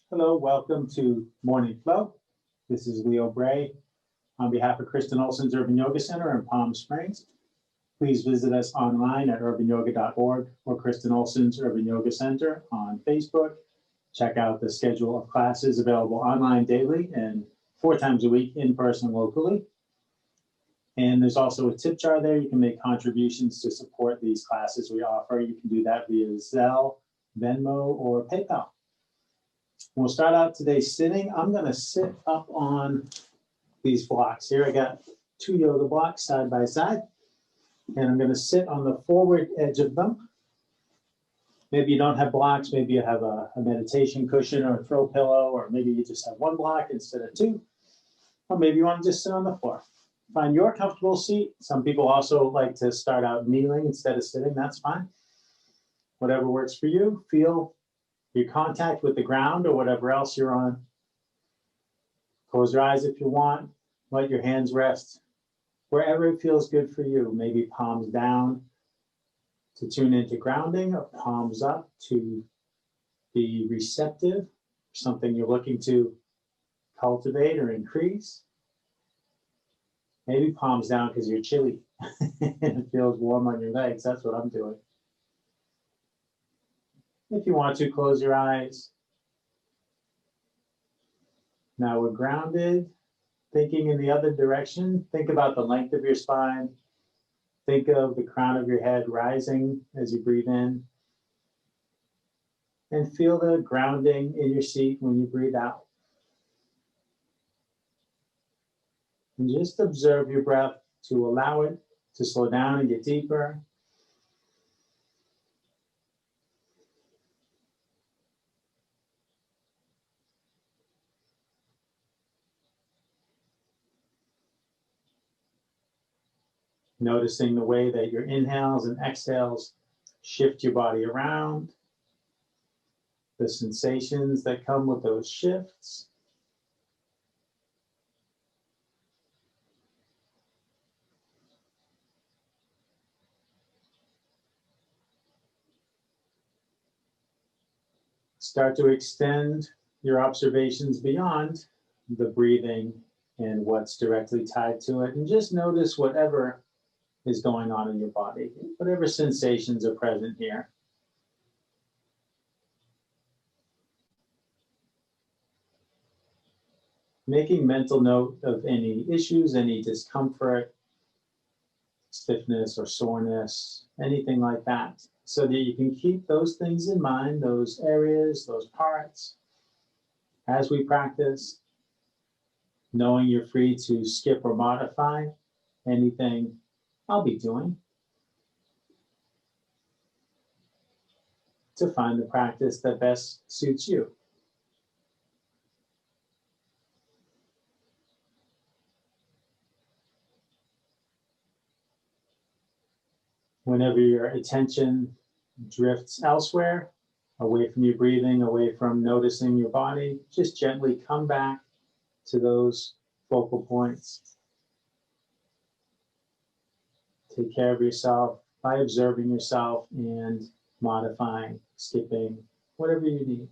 Hello, welcome to Morning Flow. This is Leo Bray on behalf of Kristen Olson's Urban Yoga Center in Palm Springs. Please visit us online at urbanyoga.org or Kristen Olson's Urban Yoga Center on Facebook. Check out the schedule of classes available online daily and 4 times a week in person locally. And there's also a tip jar there. You can make contributions to support these classes we offer. You can do that via Zelle, Venmo, or PayPal. We'll start out today sitting. I'm going to sit up on these blocks here. I got 2 yoga blocks side by side, and I'm going to sit on the forward edge of them. Maybe you don't have blocks. Maybe you have a meditation cushion or a throw pillow, or maybe you just have 1 block instead of 2, or maybe you want to just sit on the floor. Find your comfortable seat. Some people also like to start out kneeling instead of sitting. That's fine. Whatever works for you. Feel your contact with the ground or whatever else you're on. Close your eyes if you want. Let your hands rest wherever it feels good for you. Maybe palms down to tune into grounding, or palms up to be receptive, something you're looking to cultivate or increase. Maybe palms down because you're chilly and it feels warm on your legs. That's what I'm doing. If you want to, close your eyes. Now we're grounded, thinking in the other direction. Think about the length of your spine. Think of the crown of your head rising as you breathe in. And feel the grounding in your seat when you breathe out. And just observe your breath to allow it to slow down and get deeper. Noticing the way that your inhales and exhales shift your body around, the sensations that come with those shifts. Start to extend your observations beyond the breathing and what's directly tied to it, and just notice whatever is going on in your body, whatever sensations are present here. Making mental note of any issues, any discomfort, stiffness or soreness, anything like that, so that you can keep those things in mind, those areas, those parts, as we practice, knowing you're free to skip or modify anything I'll be doing to find the practice that best suits you. Whenever your attention drifts elsewhere, away from your breathing, away from noticing your body, just gently come back to those focal points. Take care of yourself by observing yourself and modifying, skipping, whatever you need.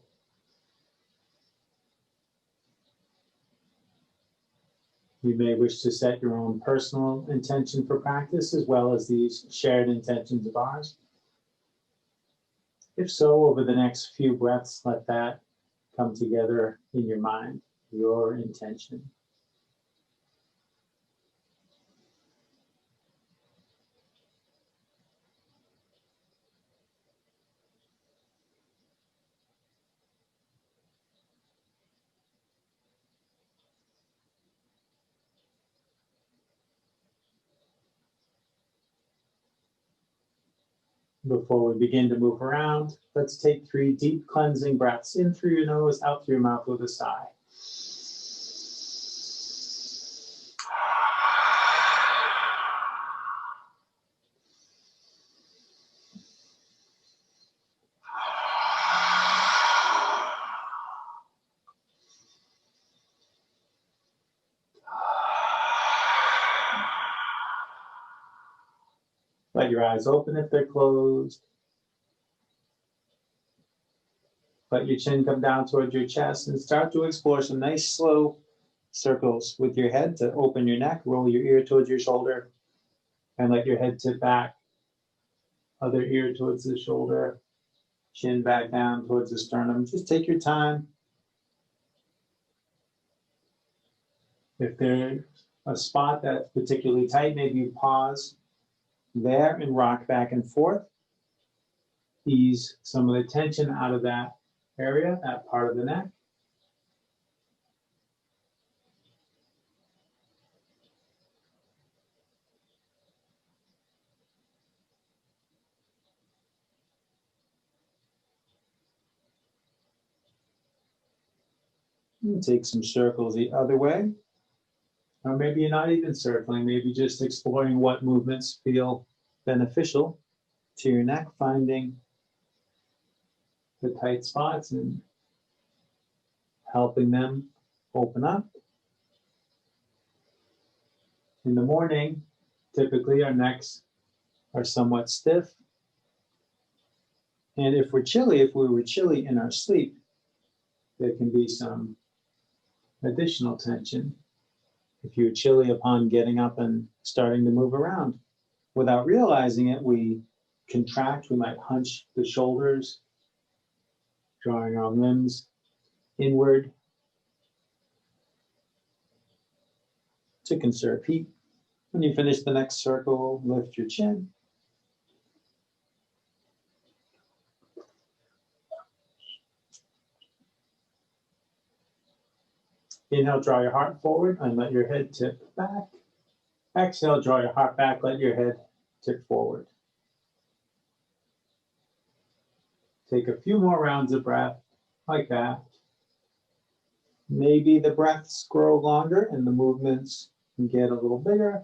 You may wish to set your own personal intention for practice as well as these shared intentions of ours. If so, over the next few breaths, let that come together in your mind, your intention. Before we begin to move around, let's take 3 deep cleansing breaths in through your nose, out through your mouth with a sigh. Let your eyes open if they're closed. Let your chin come down towards your chest and start to explore some nice slow circles with your head to open your neck, roll your ear towards your shoulder, and let your head tip back. Other ear towards the shoulder, chin back down towards the sternum. Just take your time. If there's a spot that's particularly tight, maybe you pause there and rock back and forth. Ease some of the tension out of that area, that part of the neck. And take some circles the other way. Or maybe you're not even circling, maybe just exploring what movements feel beneficial to your neck, finding the tight spots and helping them open up. In the morning, typically our necks are somewhat stiff. And if we were chilly in our sleep, there can be some additional tension. If you're chilly upon getting up and starting to move around, without realizing it, we contract, we might hunch the shoulders, drawing our limbs inward to conserve heat. When you finish the next circle, lift your chin. Inhale, draw your heart forward and let your head tip back. Exhale, draw your heart back, let your head tip forward. Take a few more rounds of breath like that. Maybe the breaths grow longer and the movements get a little bigger.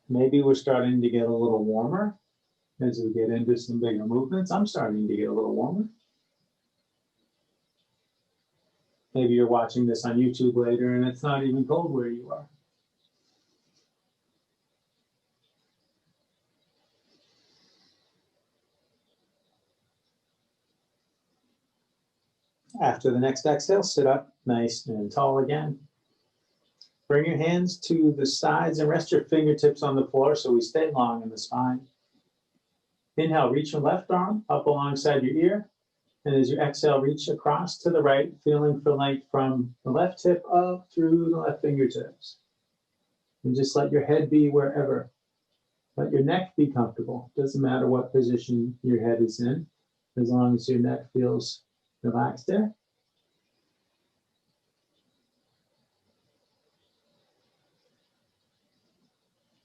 Maybe we're starting to get a little warmer as we get into some bigger movements. I'm starting to get a little warmer. Maybe you're watching this on YouTube later and it's not even cold where you are. After the next exhale, sit up nice and tall again. Bring your hands to the sides and rest your fingertips on the floor so we stay long in the spine. Inhale, reach your left arm up alongside your ear. And as you exhale, reach across to the right, feeling for length from the left hip up through the left fingertips. And just let your head be wherever. Let your neck be comfortable. Doesn't matter what position your head is in, as long as your neck feels relaxed there.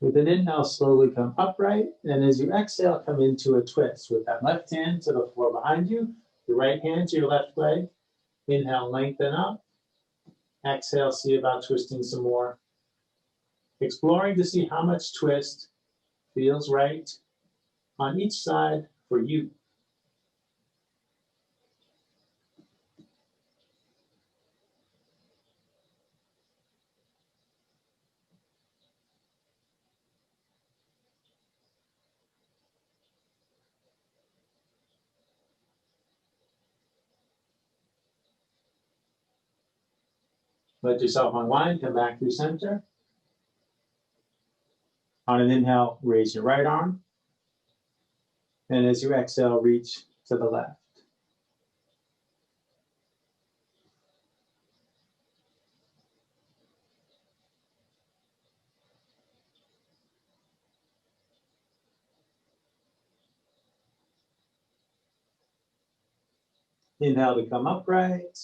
With an inhale, slowly come upright. And as you exhale, come into a twist with that left hand to the floor behind you. The right hand to your left leg. Inhale, lengthen up. Exhale, see about twisting some more. Exploring to see how much twist feels right on each side for you. Let yourself unwind, come back through center. On an inhale, raise your right arm. And as you exhale, reach to the left. Inhale to come upright.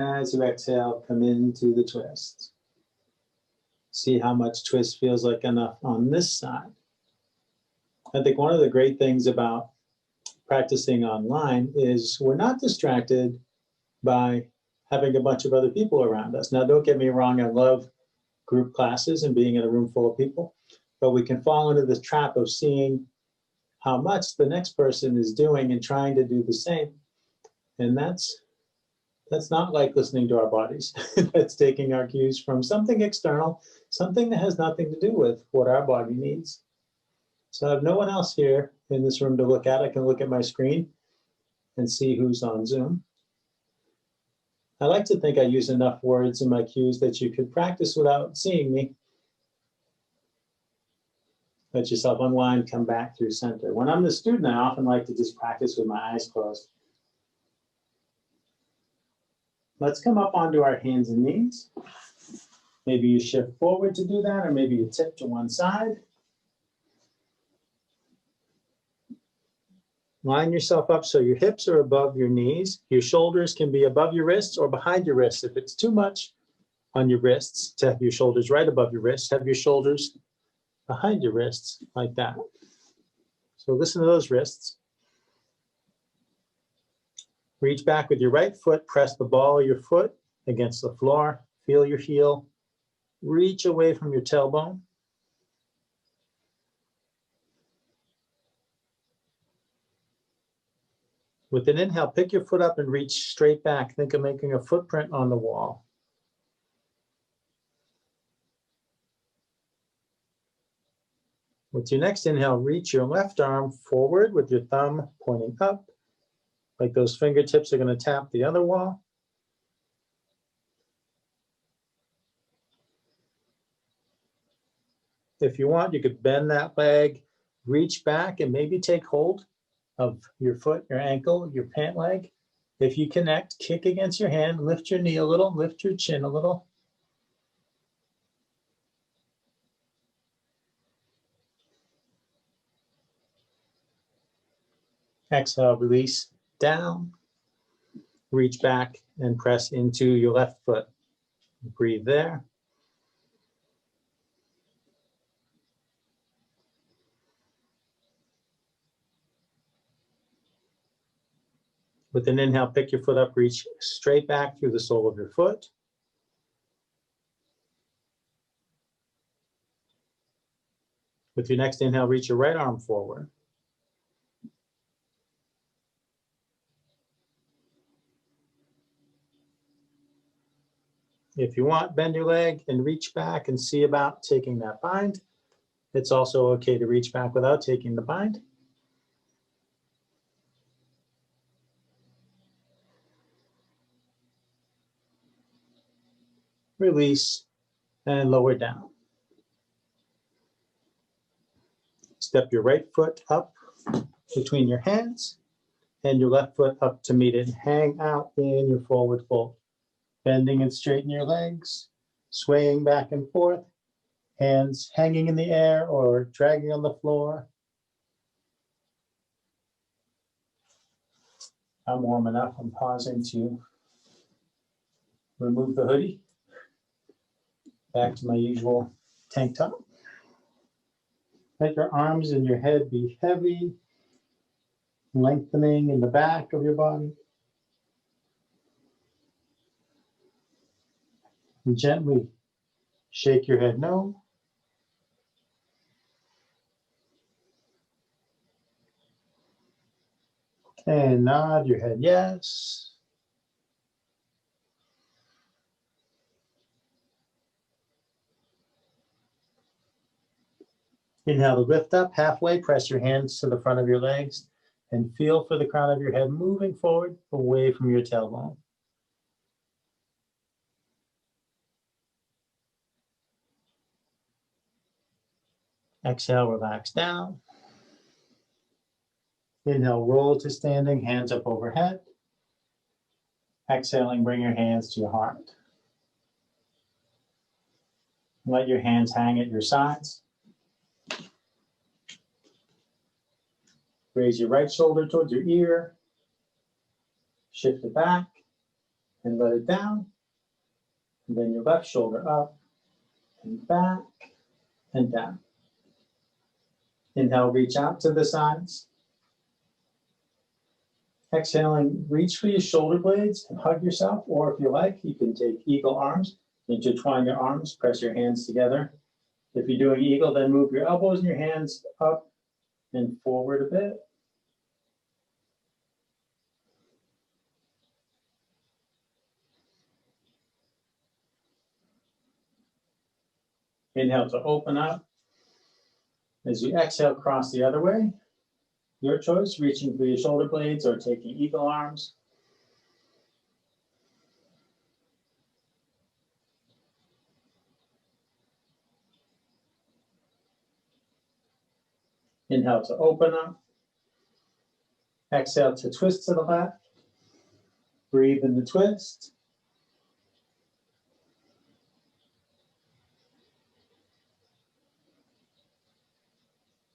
As you exhale, come into the twist. See how much twist feels like enough on this side. I think one of the great things about practicing online is we're not distracted by having a bunch of other people around us. Now, don't get me wrong, I love group classes and being in a room full of people, but we can fall into this trap of seeing how much the next person is doing and trying to do the same. And that's not like listening to our bodies. That's taking our cues from something external, something that has nothing to do with what our body needs. So I have no one else here in this room to look at. I can look at my screen and see who's on Zoom. I like to think I use enough words in my cues that you could practice without seeing me. Let yourself unwind, come back through center. When I'm the student, I often like to just practice with my eyes closed. Let's come up onto our hands and knees. Maybe you shift forward to do that, or maybe you tip to one side. Line yourself up so your hips are above your knees. Your shoulders can be above your wrists or behind your wrists. If it's too much on your wrists to have your shoulders right above your wrists, have your shoulders behind your wrists like that. So listen to those wrists. Reach back with your right foot, press the ball of your foot against the floor, feel your heel, reach away from your tailbone. With an inhale, pick your foot up and reach straight back. Think of making a footprint on the wall. With your next inhale, reach your left arm forward with your thumb pointing up, like those fingertips are going to tap the other wall. If you want, you could bend that leg, reach back, and maybe take hold of your foot, your ankle, your pant leg. If you connect, kick against your hand, lift your knee a little, lift your chin a little. Exhale, release down, reach back and press into your left foot. Breathe there. With an inhale, pick your foot up, reach straight back through the sole of your foot. With your next inhale, reach your right arm forward. If you want, bend your leg and reach back and see about taking that bind. It's also okay to reach back without taking the bind. Release and lower down. Step your right foot up between your hands and your left foot up to meet it. Hang out in your forward fold. Bending and straighten your legs, swaying back and forth, hands hanging in the air or dragging on the floor. I'm warm enough. I'm pausing to remove the hoodie. Back to my usual tank top. Let your arms and your head be heavy, lengthening in the back of your body. And gently shake your head no. And nod your head yes. Inhale to lift up halfway, press your hands to the front of your legs and feel for the crown of your head moving forward away from your tailbone. Exhale, relax down. Inhale, roll to standing, hands up overhead. Exhaling, bring your hands to your heart. Let your hands hang at your sides. Raise your right shoulder towards your ear. Shift it back and let it down. And then your left shoulder up and back and down. Inhale, reach out to the sides. Exhaling, reach for your shoulder blades and hug yourself, or if you like, you can take eagle arms, intertwine your arms, press your hands together. If you're doing eagle, then move your elbows and your hands up and forward a bit. Inhale to open up As you exhale, cross the other way. Your choice, reaching for your shoulder blades or taking eagle arms. Inhale to open up. Exhale to twist to the left. Breathe in the twist.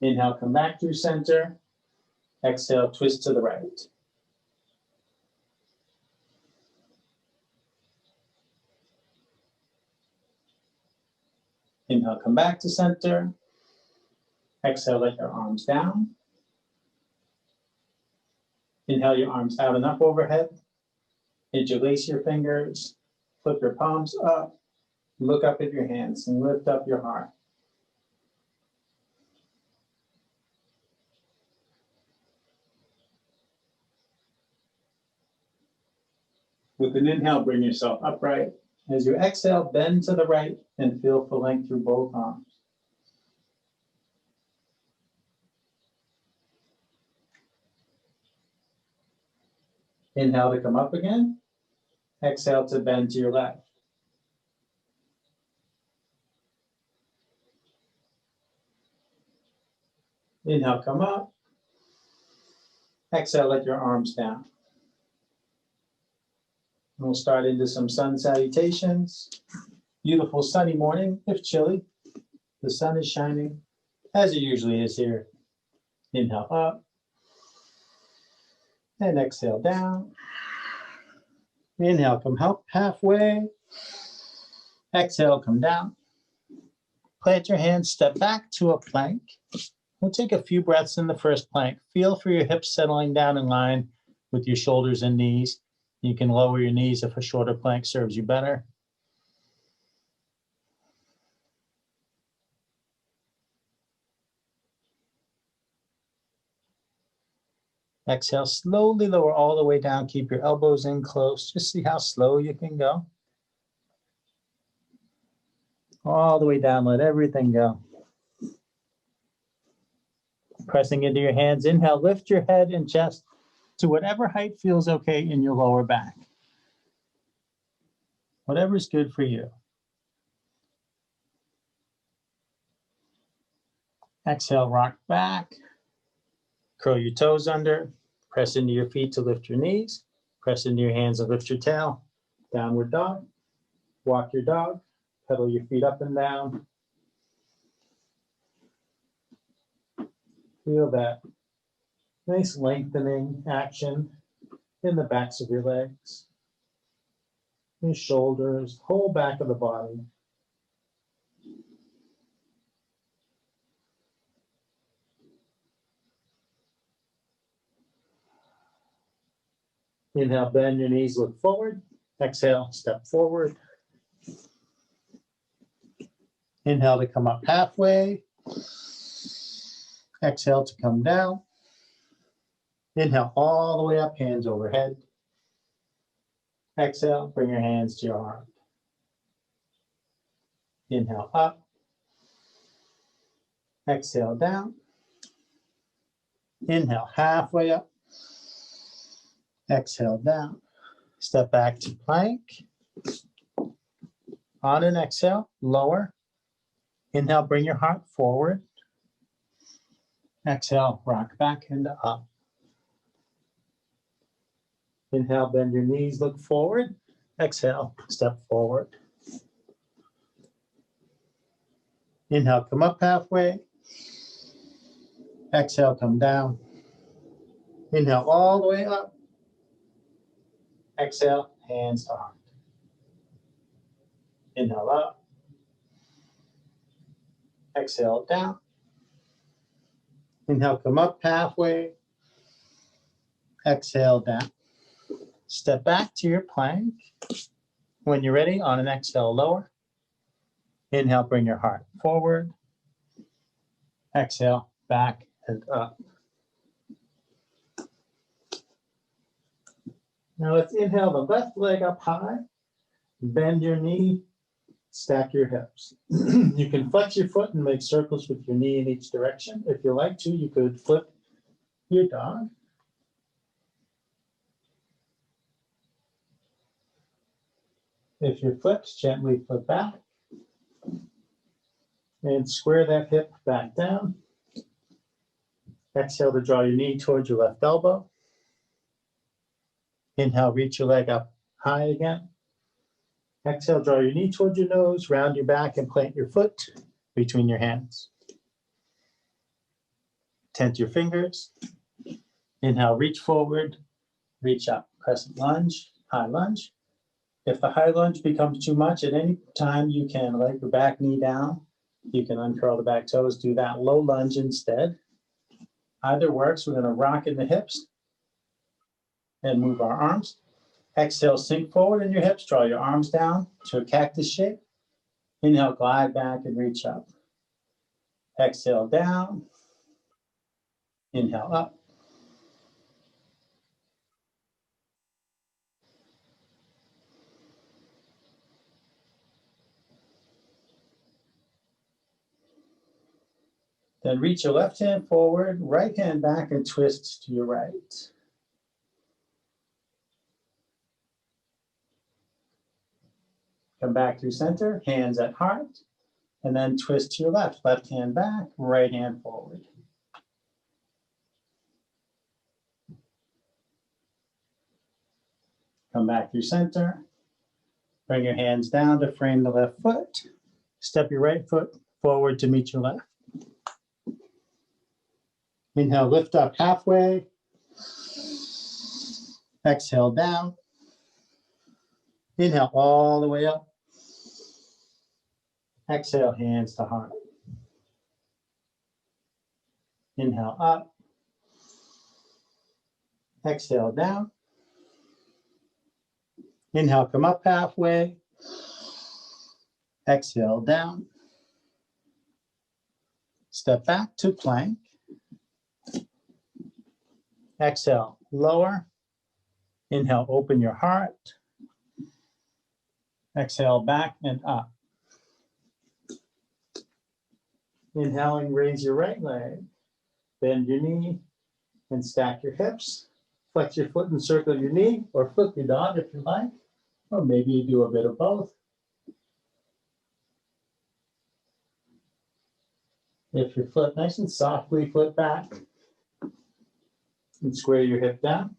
Inhale, come back through center. Exhale, twist to the right. Inhale, come back to center. Exhale, let your arms down. Inhale, your arms out and up overhead. Interlace your fingers. Flip your palms up. Look up at your hands and lift up your heart. With an inhale, bring yourself upright. As you exhale, bend to the right and feel full length through both arms. Inhale to come up again. Exhale to bend to your left. Inhale, come up. Exhale, let your arms down. We'll start into some sun salutations. Beautiful sunny morning, if chilly. The sun is shining, as it usually is here. Inhale up. And exhale down. Inhale, come up halfway. Exhale, come down. Plant your hands, step back to a plank. We'll take a few breaths in the first plank. Feel for your hips settling down in line with your shoulders and knees. You can lower your knees if a shorter plank serves you better. Exhale, slowly lower all the way down. Keep your elbows in close. Just see how slow you can go. All the way down, let everything go. Pressing into your hands, inhale, lift your head and chest to whatever height feels okay in your lower back. Whatever's good for you. Exhale, rock back. Curl your toes under. Press into your feet to lift your knees. Press into your hands and lift your tail. Downward dog. Walk your dog. Pedal your feet up and down. Feel that nice lengthening action in the backs of your legs, your shoulders, whole back of the body. Inhale, bend your knees, look forward. Exhale, step forward. Inhale to come up halfway. Exhale to come down. Inhale all the way up, hands overhead. Exhale, bring your hands to your heart. Inhale up. Exhale down. Inhale halfway up. Exhale down. Step back to plank. On an exhale, lower. Inhale, bring your heart forward. Exhale, rock back and up. Inhale, bend your knees, look forward. Exhale, step forward. Inhale, come up halfway. Exhale, come down. Inhale all the way up. Exhale, hands to heart. Inhale up. Exhale down. Inhale, come up halfway. Exhale down. Step back to your plank. When you're ready, on an exhale, lower. Inhale, bring your heart forward. Exhale, back and up. Now let's inhale the left leg up high. Bend your knee. Stack your hips. You can flex your foot and make circles with your knee in each direction. If you like to, you could flip your dog. If your flips, gently flip back and square that hip back down. Exhale to draw your knee towards your left elbow. Inhale, reach your leg up high again. Exhale, draw your knee towards your nose, round your back and plant your foot between your hands. Tent your fingers. Inhale, reach forward, reach up. Crescent lunge, high lunge. If the high lunge becomes too much, at any time you can let your back knee down. You can uncurl the back toes, do that low lunge instead. Either works. We're going to rock in the hips and move our arms. Exhale, sink forward in your hips, draw your arms down to a cactus shape. Inhale, glide back and reach up. Exhale, down. Inhale, up. Then reach your left hand forward, right hand back and twist to your right. Come back through center, hands at heart, and then twist to your left. Left hand back, right hand forward. Come back through center. Bring your hands down to frame the left foot. Step your right foot forward to meet your left. Inhale, lift up halfway. Exhale, down. Inhale all the way up. Exhale, hands to heart. Inhale, up. Exhale, down. Inhale, come up halfway. Exhale, down. Step back to plank. Exhale, lower. Inhale, open your heart. Exhale, back and up. Inhaling, raise your right leg. Bend your knee and stack your hips. Flex your foot and circle your knee, or flip your dog if you like. Or maybe you do a bit of both. If you flip nice and softly, flip back and square your hip down.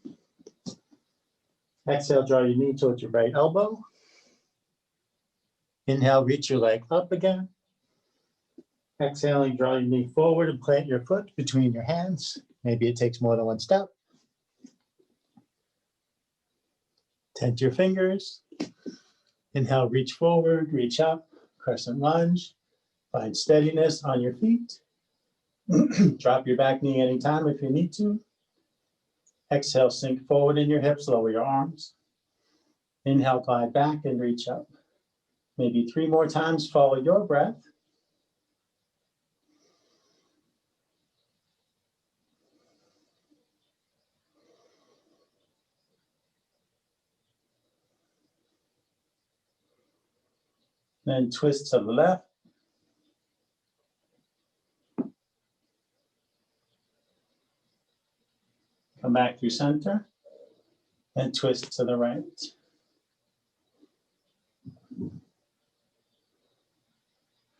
Exhale, draw your knee towards your right elbow. Inhale, reach your leg up again. Exhaling, draw your knee forward and plant your foot between your hands. Maybe it takes more than one step. Tent your fingers. Inhale, reach forward, reach up, crescent lunge. Find steadiness on your feet. Drop your back knee anytime if you need to. Exhale, sink forward in your hips, lower your arms. Inhale, glide back and reach up. Maybe 3 more times, follow your breath. Then twist to the left. Come back through center and twist to the right.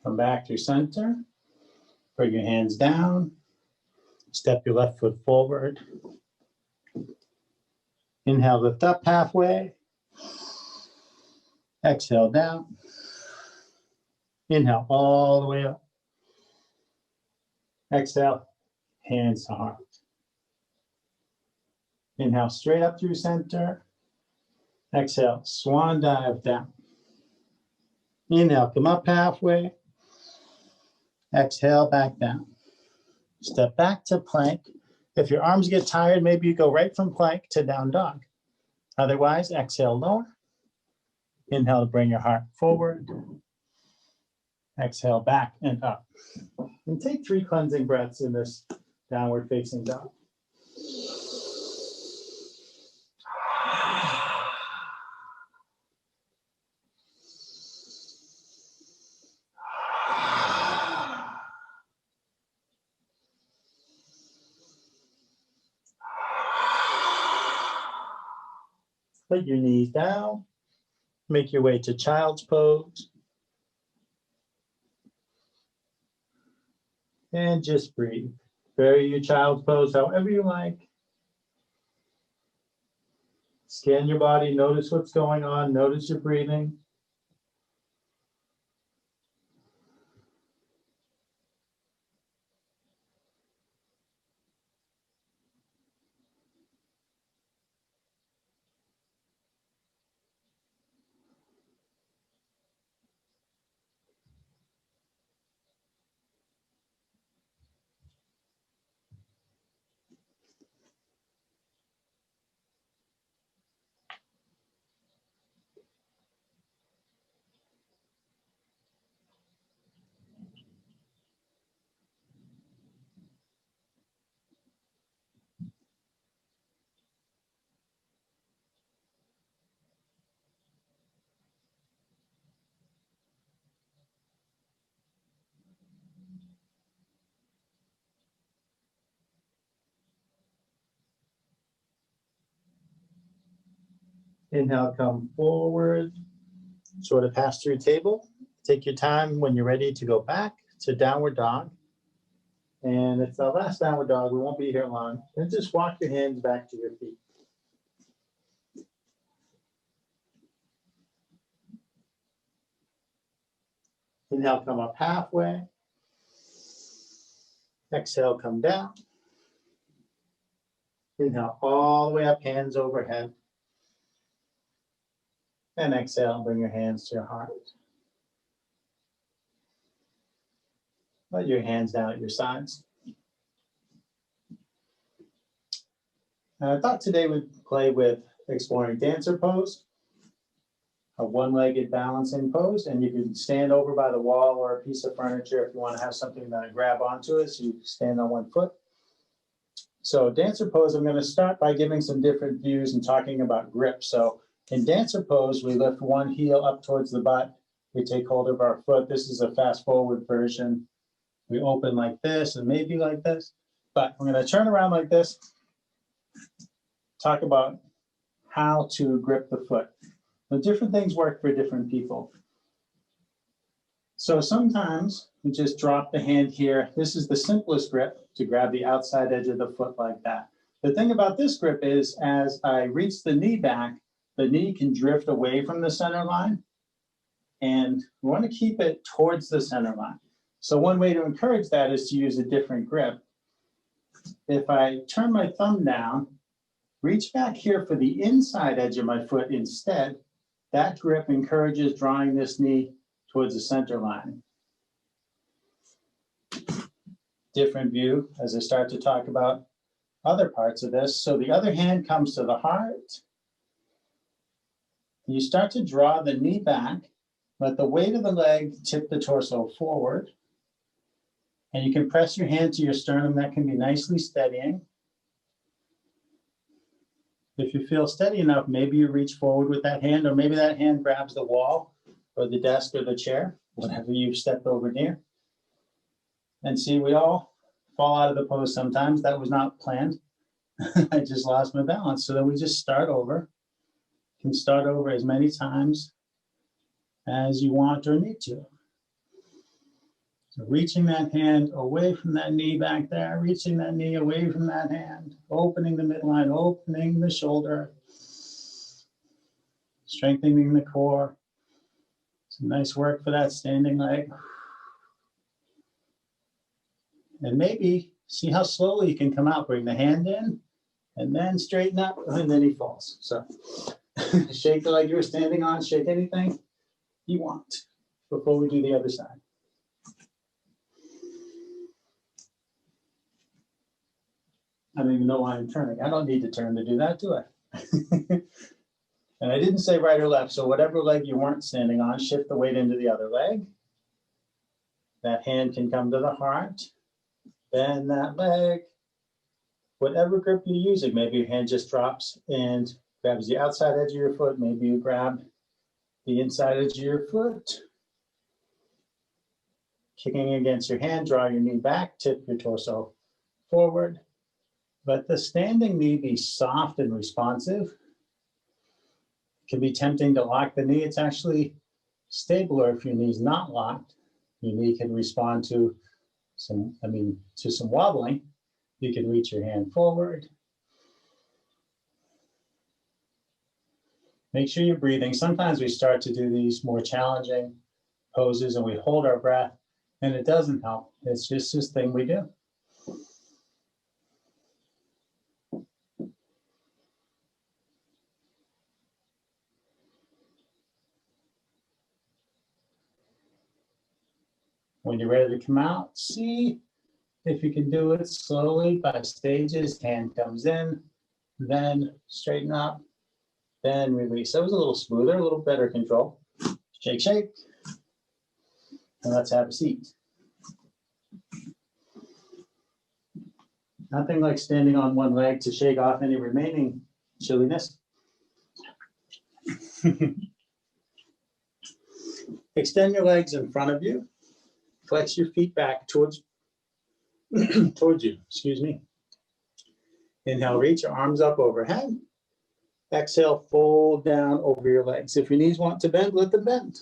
Come back through center. Bring your hands down. Step your left foot forward. Inhale, lift up halfway. Exhale, down. Inhale, all the way up. Exhale, hands to heart. Inhale, straight up through center. Exhale, swan dive down. Inhale, come up halfway. Exhale, back down. Step back to plank. If your arms get tired, maybe you go right from plank to down dog. Otherwise, exhale, lower. Inhale to bring your heart forward. Exhale, back and up. And take 3 cleansing breaths in this downward facing dog. Put your knees down. Make your way to child's pose. And just breathe. Vary your child's pose however you like. Scan your body, notice what's going on, notice your breathing. Inhale, come forward, sort of pass through table. Take your time when you're ready to go back to downward dog. And it's our last downward dog. We won't be here long. And just walk your hands back to your feet. Inhale, come up halfway. Exhale, come down. Inhale, all the way up, hands overhead. And exhale, bring your hands to your heart. Let your hands down at your sides. And I thought today we'd play with exploring dancer pose, a one-legged balancing pose, and you can stand over by the wall or a piece of furniture if you want to have something to grab onto it, so you stand on one foot. So dancer pose, I'm going to start by giving some different views and talking about grip. So in dancer pose, we lift one heel up towards the butt. We take hold of our foot. This is a fast forward version. We open like this and maybe like this, but I'm going to turn around like this. Talk about how to grip the foot. The different things work for different people. So sometimes we just drop the hand here. This is the simplest grip, to grab the outside edge of the foot like that. The thing about this grip is as I reach the knee back, the knee can drift away from the center line, and we want to keep it towards the center line. So one way to encourage that is to use a different grip. If I turn my thumb down, reach back here for the inside edge of my foot instead, that grip encourages drawing this knee towards the center line. Different view as I start to talk about other parts of this. So the other hand comes to the heart. You start to draw the knee back, let the weight of the leg tip the torso forward. And you can press your hand to your sternum. That can be nicely steadying. If you feel steady enough, maybe you reach forward with that hand, or maybe that hand grabs the wall or the desk or the chair, whatever you've stepped over near. And see, we all fall out of the pose sometimes. That was not planned. I just lost my balance. So then we just start over. You can start over as many times as you want or need to. So reaching that hand away from that knee back there, reaching that knee away from that hand, opening the midline, opening the shoulder, strengthening the core. Some nice work for that standing leg. And maybe see how slowly you can come out. Bring the hand in and then straighten up, and then he falls. So shake the leg you were standing on, shake anything you want before we do the other side. I don't even know why I'm turning. I don't need to turn to do that, do I? And I didn't say right or left, so whatever leg you weren't standing on, shift the weight into the other leg. That hand can come to the heart. Bend that leg. Whatever grip you're using, maybe your hand just drops and grabs the outside edge of your foot. Maybe you grab the inside edge of your foot. Kicking against your hand, draw your knee back, tip your torso forward. Let the standing knee be soft and responsive. can be tempting to lock the knee. It's actually stabler if your knee's not locked. Your knee can respond to some wobbling. You can reach your hand forward. Make sure you're breathing. Sometimes we start to do these more challenging poses and we hold our breath and it doesn't help. It's just this thing we do. When you're ready to come out, see if you can do it slowly by stages. Hand comes in, then straighten up, then release. That was a little smoother, a little better control. Shake, shake. And let's have a seat. Nothing like standing on one leg to shake off any remaining chilliness. Extend your legs in front of you. Flex your feet back towards you, excuse me. Inhale, reach your arms up overhead. Exhale, fold down over your legs. If your knees want to bend, let them bend.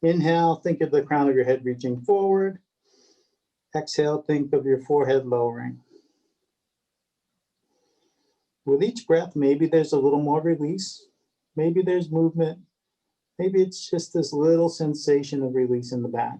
Inhale, think of the crown of your head reaching forward. Exhale, think of your forehead lowering. With each breath, maybe there's a little more release. Maybe there's movement. Maybe it's just this little sensation of release in the back.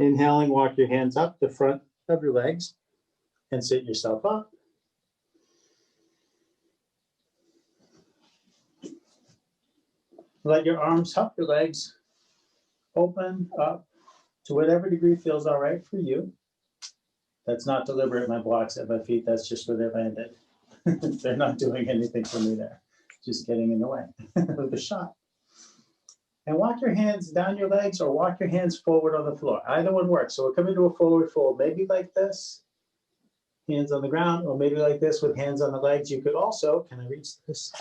Inhaling, walk your hands up the front of your legs and sit yourself up. Let your arms help your legs open up to whatever degree feels all right for you. That's not deliberate. My blocks at my feet, that's just where they landed. They're not doing anything for me there. Just getting in the way of the shot. And walk your hands down your legs or walk your hands forward on the floor. Either one works. So we'll come into a forward fold, maybe like this, hands on the ground, or maybe like this with hands on the legs. You could also, can I reach this?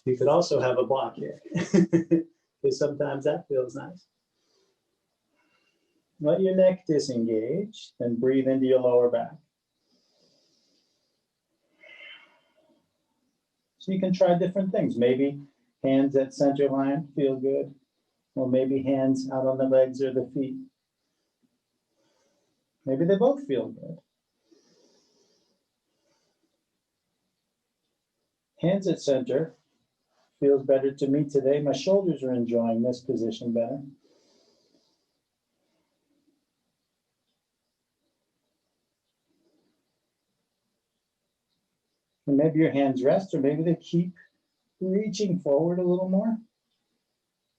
You could also have a block here, because sometimes that feels nice. Let your neck disengage, then breathe into your lower back. So you can try different things. Maybe hands at center line feel good, or maybe hands out on the legs or the feet. Maybe they both feel good. Hands at center feels better to me today. My shoulders are enjoying this position better. And maybe your hands rest, or maybe they keep reaching forward a little more.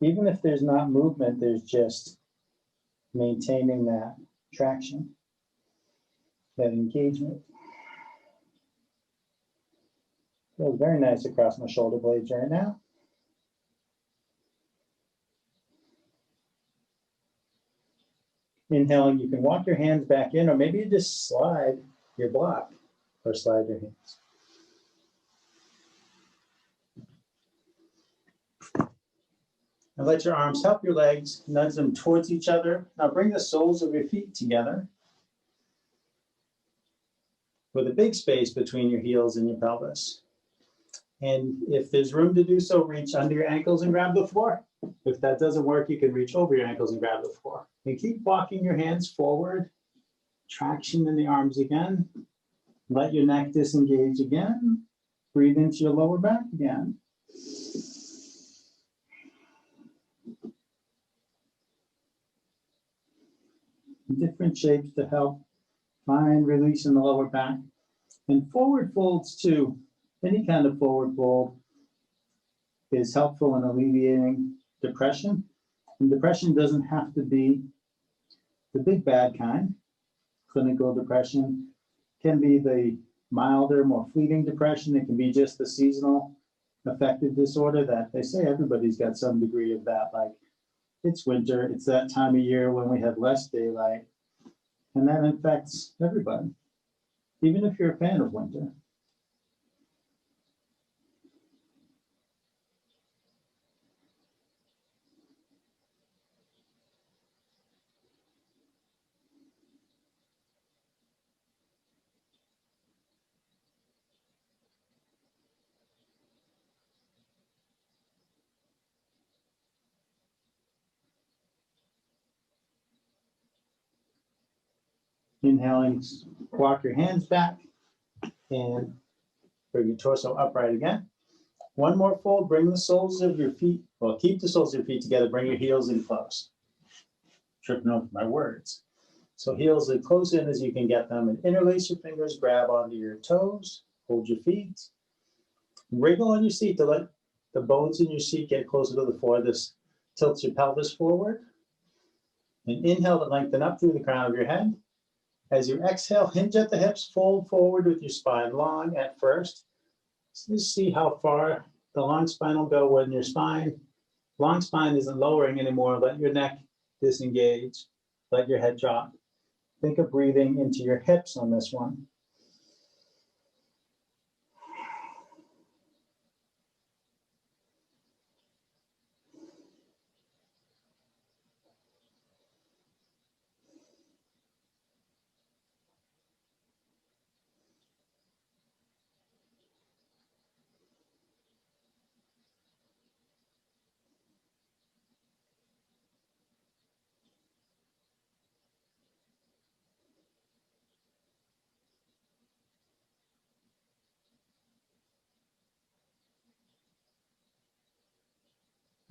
Even if there's not movement, there's just maintaining that traction, that engagement. Feels very nice across my shoulder blades right now. Inhaling, you can walk your hands back in, or maybe you just slide your block or slide your hands. And let your arms help your legs, nudge them towards each other. Now bring the soles of your feet together with a big space between your heels and your pelvis. And if there's room to do so, reach under your ankles and grab the floor. If that doesn't work, you can reach over your ankles and grab the floor. And keep walking your hands forward. Traction in the arms again. Let your neck disengage again. Breathe into your lower back again. Different shapes to help find release in the lower back. And forward folds too. Any kind of forward fold is helpful in alleviating depression. And depression doesn't have to be The big bad kind, clinical depression, can be the milder, more fleeting depression. It can be just the seasonal affective disorder that they say everybody's got some degree of that. Like it's winter, it's that time of year when we have less daylight, and that affects everybody, even if you're a fan of winter. Inhaling, walk your hands back and bring your torso upright again. One more fold, bring the soles of your feet, well, keep the soles of your feet together, bring your heels in close. Tripping over my words. So heels as close in as you can get them, and interlace your fingers, grab onto your toes, hold your feet, wriggle on your seat to let the bones in your seat get closer to the floor. This tilts your pelvis forward. And inhale to lengthen up through the crown of your head. As you exhale, hinge at the hips, fold forward with your spine long at first. So just see how far the long spine will go when your long spine isn't lowering anymore. Let your neck disengage. Let your head drop. Think of breathing into your hips on this one.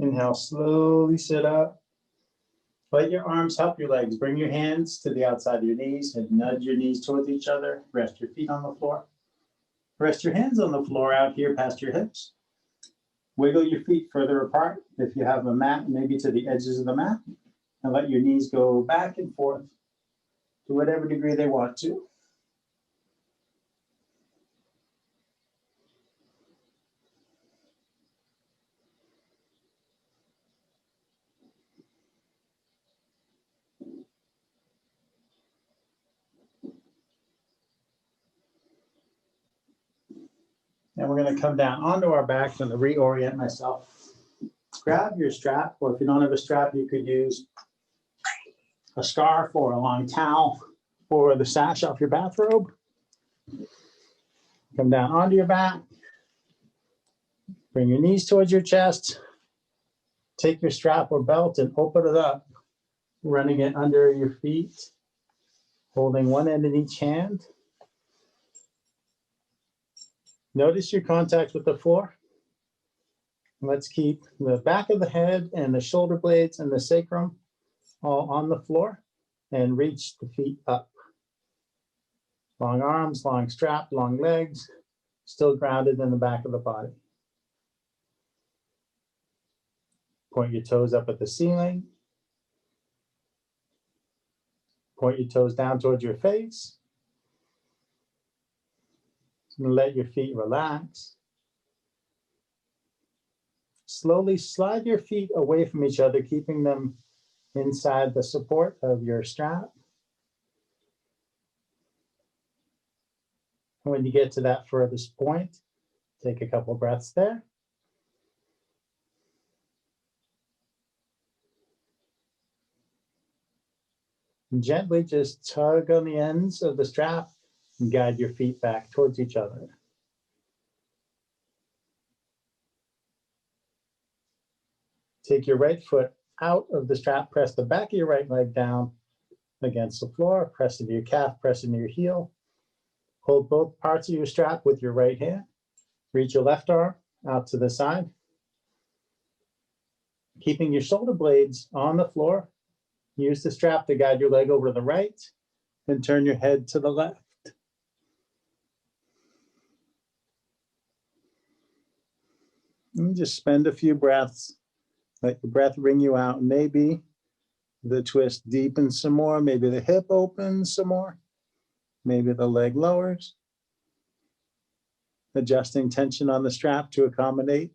Inhale, slowly sit up. Let your arms help your legs. Bring your hands to the outside of your knees and nudge your knees towards each other. Rest your feet on the floor. Rest your hands on the floor out here past your hips. Wiggle your feet further apart. If you have a mat, maybe to the edges of the mat. And let your knees go back and forth to whatever degree they want to. And we're going to come down onto our backs and reorient myself. Grab your strap, or if you don't have a strap, you could use a scarf or a long towel or the sash off your bathrobe. Come down onto your back. Bring your knees towards your chest. Take your strap or belt and open it up, running it under your feet, holding one end in each hand. Notice your contact with the floor. Let's keep the back of the head and the shoulder blades and the sacrum all on the floor and reach the feet up. Long arms, long strap, long legs, still grounded in the back of the body. Point your toes up at the ceiling. Point your toes down towards your face. And let your feet relax. Slowly slide your feet away from each other, keeping them inside the support of your strap. And when you get to that furthest point, take a couple breaths there. And gently just tug on the ends of the strap and guide your feet back towards each other. Take your right foot out of the strap, press the back of your right leg down against the floor, press into your calf, press into your heel. Hold both parts of your strap with your right hand. Reach your left arm out to the side. Keeping your shoulder blades on the floor, use the strap to guide your leg over to the right and turn your head to the left. And just spend a few breaths. Let your breath ring you out. Maybe The twist deepens some more. Maybe the hip opens some more. Maybe the leg lowers. Adjusting tension on the strap to accommodate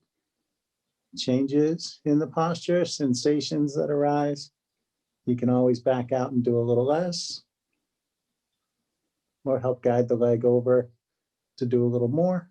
changes in the posture, sensations that arise. You can always back out and do a little less, or help guide the leg over to do a little more.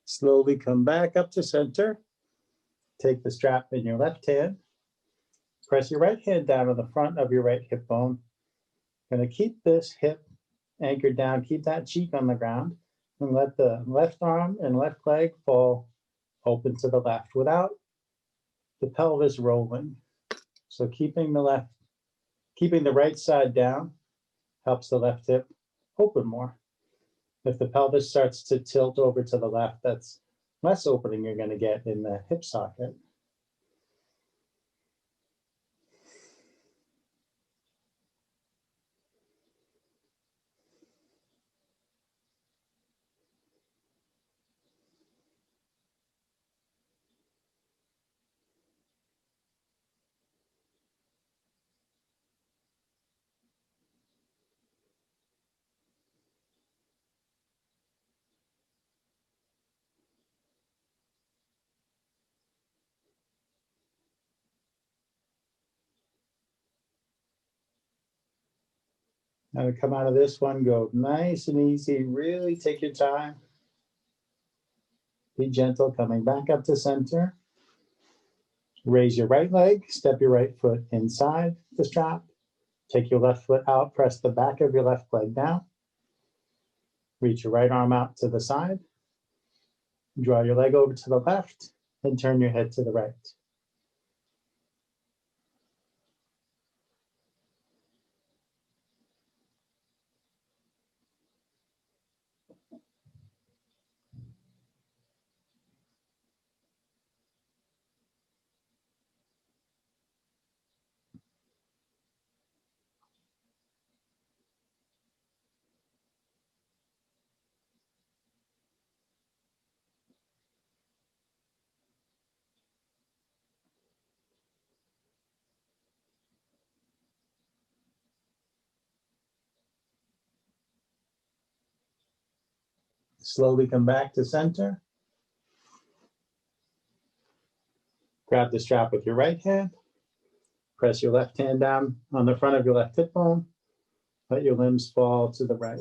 Slowly come back up to center. Take the strap in your left hand. Press your right hand down on the front of your right hip bone. Going to keep this hip anchored down. Keep that cheek on the ground. And let the left arm and left leg fall open to the left without the pelvis rolling. So keeping the right side down helps the left hip open more. If the pelvis starts to tilt over to the left, that's less opening you're going to get in the hip socket. Now to come out of this one, go nice and easy. Really take your time. Be gentle, coming back up to center. Raise your right leg, step your right foot inside the strap. Take your left foot out, press the back of your left leg down. Reach your right arm out to the side. Draw your leg over to the left and turn your head to the right. Slowly come back to center. Grab the strap with your right hand. Press your left hand down on the front of your left hip bone. Let your limbs fall to the right.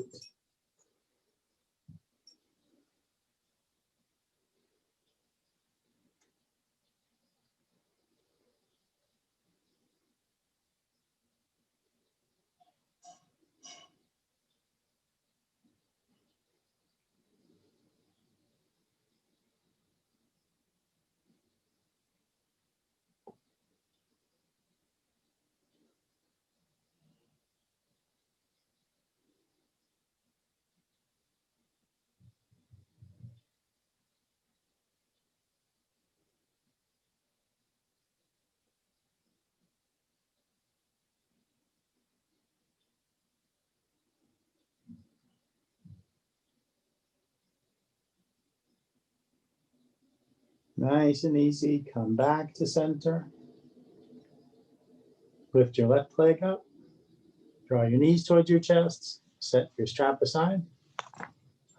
Nice and easy, come back to center. Lift your left leg up. Draw your knees towards your chest. Set your strap aside.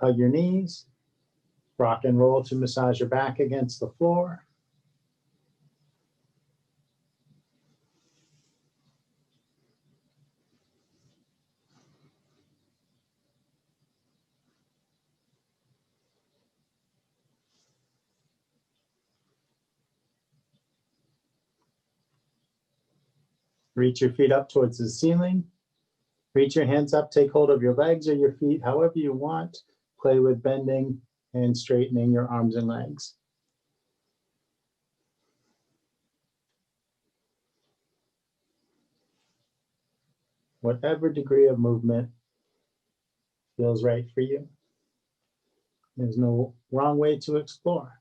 Hug your knees. Rock and roll to massage your back against the floor. Reach your feet up towards the ceiling. Reach your hands up, take hold of your legs or your feet, however you want. Play with bending and straightening your arms and legs. Whatever degree of movement feels right for you. There's no wrong way to explore.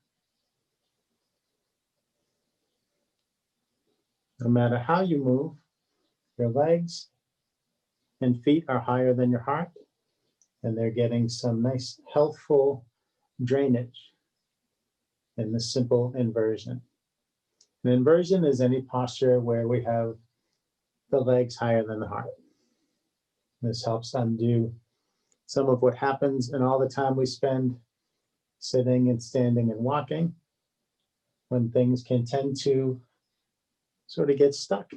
No matter how you move, your legs and feet are higher than your heart, and they're getting some nice, healthful drainage in the simple inversion. An inversion is any posture where we have the legs higher than the heart. This helps undo some of what happens in all the time we spend sitting and standing and walking, when things can tend to sort of get stuck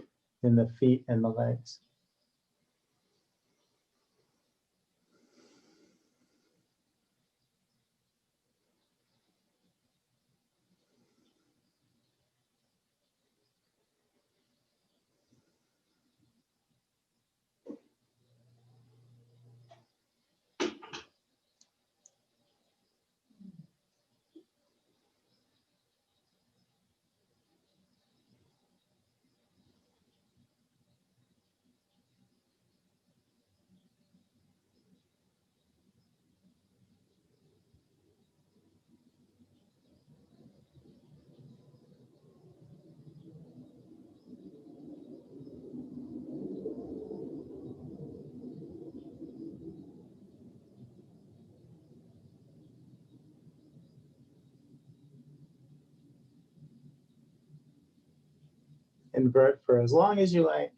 in the feet and the legs. Invert for as long as you like.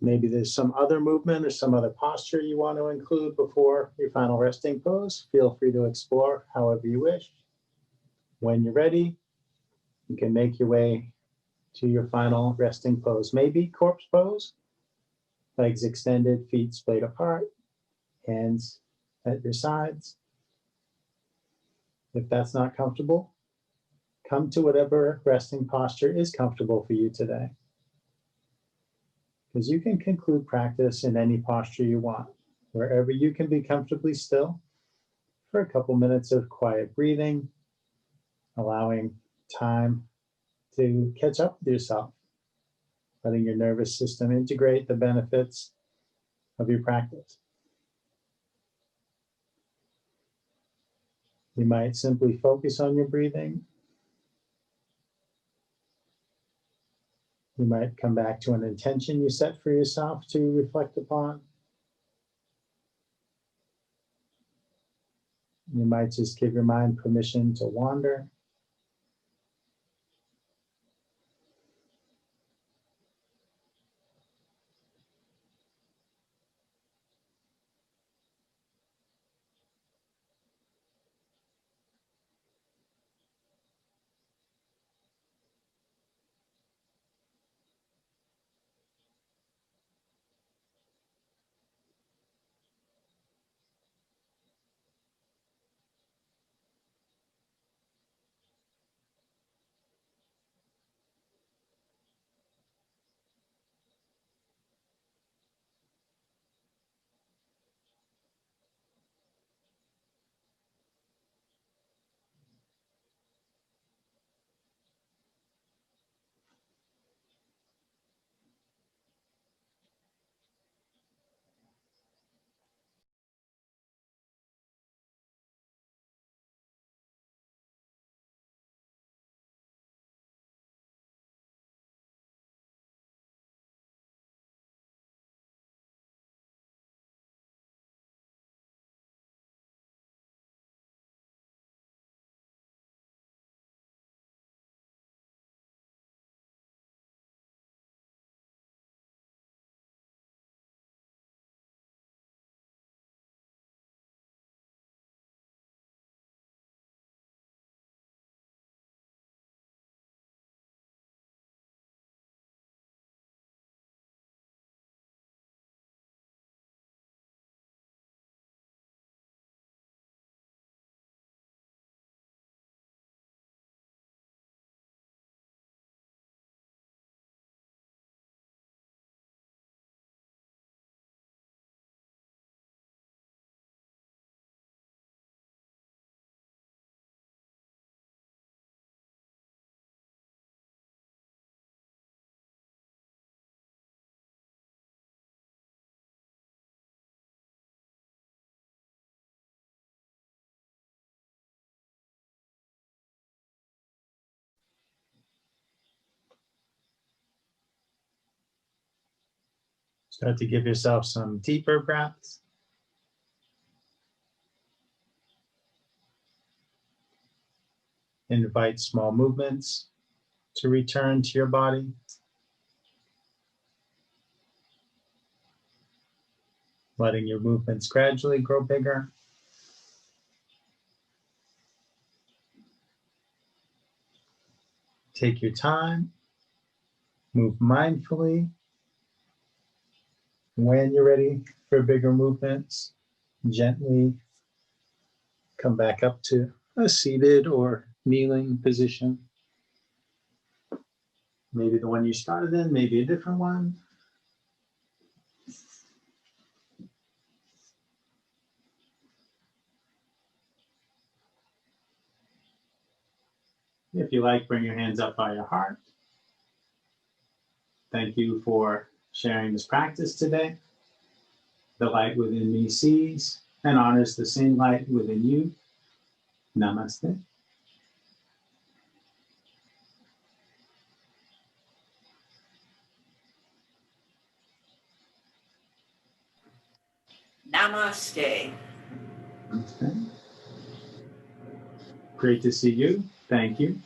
Maybe there's some other movement or some other posture you want to include before your final resting pose. Feel free to explore however you wish. When you're ready, you can make your way to your final resting pose. Maybe corpse pose, legs extended, feet splayed apart, hands at your sides. If that's not comfortable, come to whatever resting posture is comfortable for you today. Because you can conclude practice in any posture you want, wherever you can be comfortably still for a couple minutes of quiet breathing, allowing time to catch up with yourself, letting your nervous system integrate the benefits of your practice. You might simply focus on your breathing. You might come back to an intention you set for yourself to reflect upon. You might just give your mind permission to wander. Start to give yourself some deeper breaths. Invite small movements to return to your body. Letting your movements gradually grow bigger. Take your time. Move mindfully. When you're ready for bigger movements, gently come back up to a seated or kneeling position. Maybe the one you started in, maybe a different one. If you like, bring your hands up by your heart. Thank you for sharing this practice today. The light within me sees and honors the same light within you. Namaste. Namaste. Okay. Great to see you. Thank you.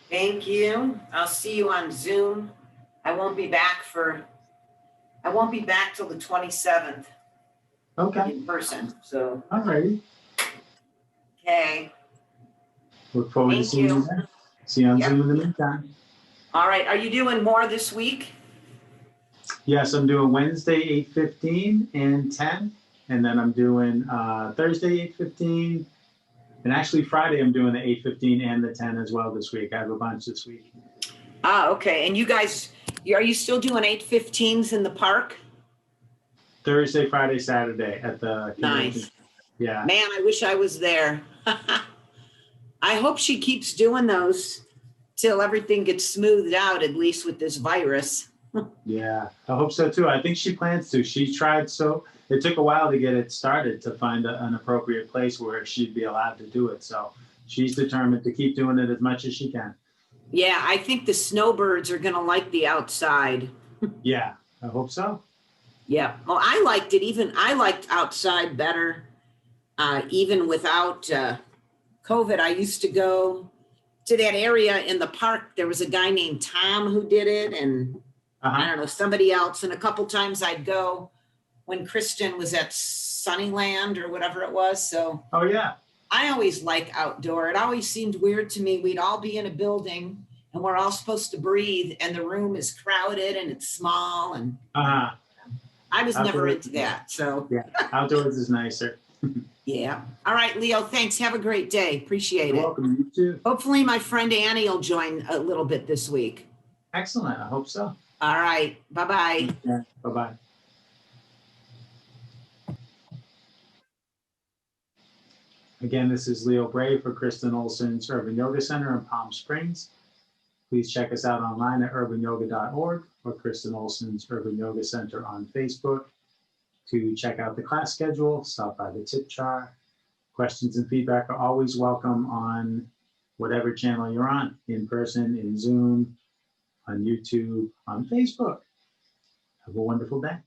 Thank you. I'll see you on Zoom. I won't be back till the 27th Okay. in person. So, All righty. okay. Look forward to Thank seeing you you. there. See you on Yep. Zoom in the meantime. All right. Are you doing more this week? Yes, I'm doing Wednesday 8:15 and 10. And then I'm doing Thursday 8:15. And actually Friday I'm doing the 8:15 and the 10 as well this week. I have a bunch this week. Ah, okay. And you guys, are you still doing 8:15s in the park? Thursday, Friday, Saturday at the convention. Nice. Yeah. Man, I wish I was there. I hope she keeps doing those till everything gets smoothed out, at least with this virus. Yeah, I hope so too. I think she plans to. She tried so. It took a while to get it started to find an appropriate place where she'd be allowed to do it. So she's determined to keep doing it as much as she can. Yeah, I think the snowbirds are going to like the outside. Yeah, I hope so. Yeah. Well, I liked it. I liked outside better. Even without COVID, I used to go to that area in the park. There was a guy named Tom who did it, and I don't know, somebody else. And a couple times I'd go when Kristen was at Sunnyland or whatever it was. So Oh yeah. I always like outdoor. It always seemed weird to me. We'd all be in a building and we're all supposed to breathe, and the room is crowded and it's small, and I was never into that. So yeah, outdoors is nicer. yeah. All right, Leo, thanks. Have a great day. Appreciate it. You're welcome. You too. Hopefully my friend Annie will join a little bit this week. Excellent. I hope so. All right. Bye-bye. Yeah. Bye-bye. Again, this is Leo Bray for Kristen Olson's Urban Yoga Center in Palm Springs. Please check us out online at urbanyoga.org or Kristen Olson's Urban Yoga Center on Facebook. To check out the class schedule, stop by the tip jar. Questions and feedback are always welcome on whatever channel you're on, in person, in Zoom, on YouTube, on Facebook. Have a wonderful day.